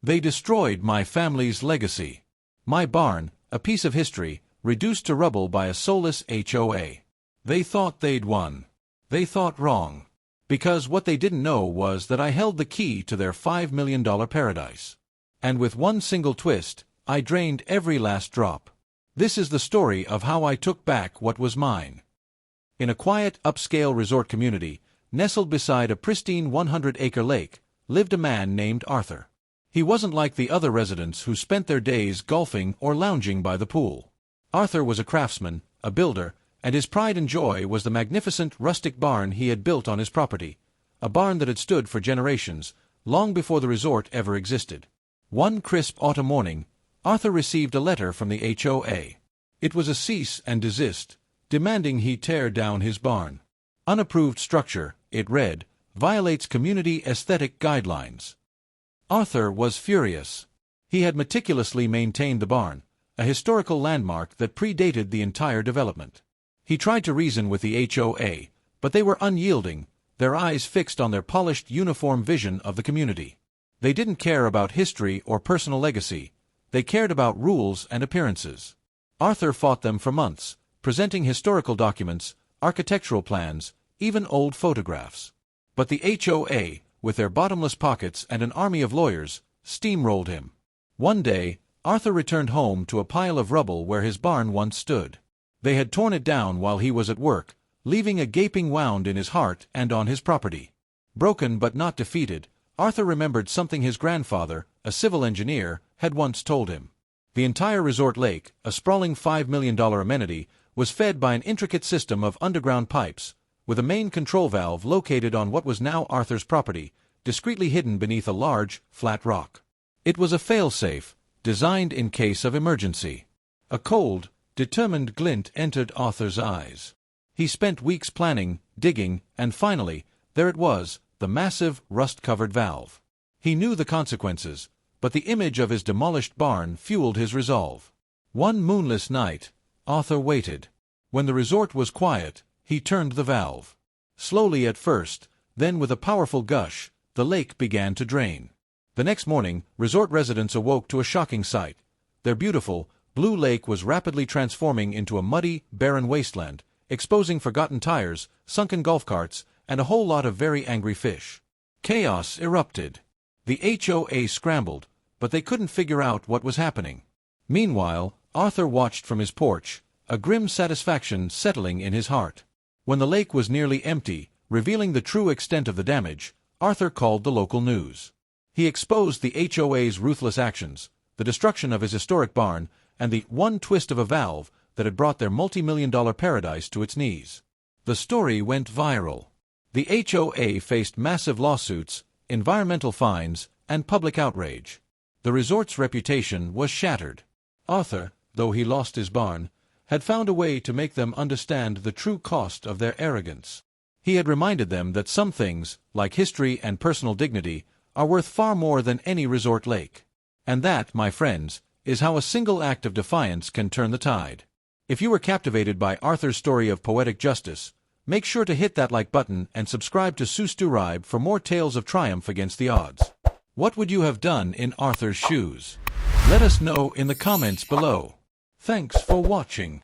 They destroyed my family's legacy. My barn, a piece of history, reduced to rubble by a soulless HOA. They thought they'd won. They thought wrong. Because what they didn't know was that I held the key to their $5 million paradise. And with one single twist, I drained every last drop. This is the story of how I took back what was mine. In a quiet, upscale resort community, nestled beside a pristine 100-acre lake, lived a man named Arthur. He wasn't like the other residents who spent their days golfing or lounging by the pool. Arthur was a craftsman, a builder, and his pride and joy was the magnificent rustic barn he had built on his property, a barn that had stood for generations, long before the resort ever existed. One crisp autumn morning, Arthur received a letter from the HOA. It was a cease and desist, demanding he tear down his barn. Unapproved structure, it read, violates community aesthetic guidelines. Arthur was furious. He had meticulously maintained the barn, a historical landmark that predated the entire development. He tried to reason with the HOA, but they were unyielding, their eyes fixed on their polished uniform vision of the community. They didn't care about history or personal legacy. They cared about rules and appearances. Arthur fought them for months, presenting historical documents, architectural plans, even old photographs. But the HOA, with their bottomless pockets and an army of lawyers, steamrolled him. One day, Arthur returned home to a pile of rubble where his barn once stood. They had torn it down while he was at work, leaving a gaping wound in his heart and on his property. Broken but not defeated, Arthur remembered something his grandfather, a civil engineer, had once told him. The entire resort lake, a sprawling $5 million amenity, was fed by an intricate system of underground pipes, with a main control valve located on what was now Arthur's property, discreetly hidden beneath a large, flat rock. It was a fail-safe, designed in case of emergency. A cold, determined glint entered Arthur's eyes. He spent weeks planning, digging, and finally, there it was, the massive, rust-covered valve. He knew the consequences, but the image of his demolished barn fueled his resolve. One moonless night, Arthur waited. When the resort was quiet, he turned the valve. Slowly at first, then with a powerful gush, the lake began to drain. The next morning, resort residents awoke to a shocking sight. Their beautiful, blue lake was rapidly transforming into a muddy, barren wasteland, exposing forgotten tires, sunken golf carts, and a whole lot of very angry fish. Chaos erupted. The HOA scrambled, but they couldn't figure out what was happening. Meanwhile, Arthur watched from his porch, a grim satisfaction settling in his heart. When the lake was nearly empty, revealing the true extent of the damage, Arthur called the local news. He exposed the HOA's ruthless actions, the destruction of his historic barn, and the one twist of a valve that had brought their multi-million-dollar paradise to its knees. The story went viral. The HOA faced massive lawsuits, environmental fines, and public outrage. The resort's reputation was shattered. Arthur, though he lost his barn, had found a way to make them understand the true cost of their arrogance. He had reminded them that some things, like history and personal dignity, are worth far more than any resort lake. And that, my friends, is how a single act of defiance can turn the tide. If you were captivated by Arthur's story of poetic justice, make sure to hit that like button and subscribe to Hoastories for more tales of triumph against the odds. What would you have done in Arthur's shoes? Let us know in the comments below. Thanks for watching.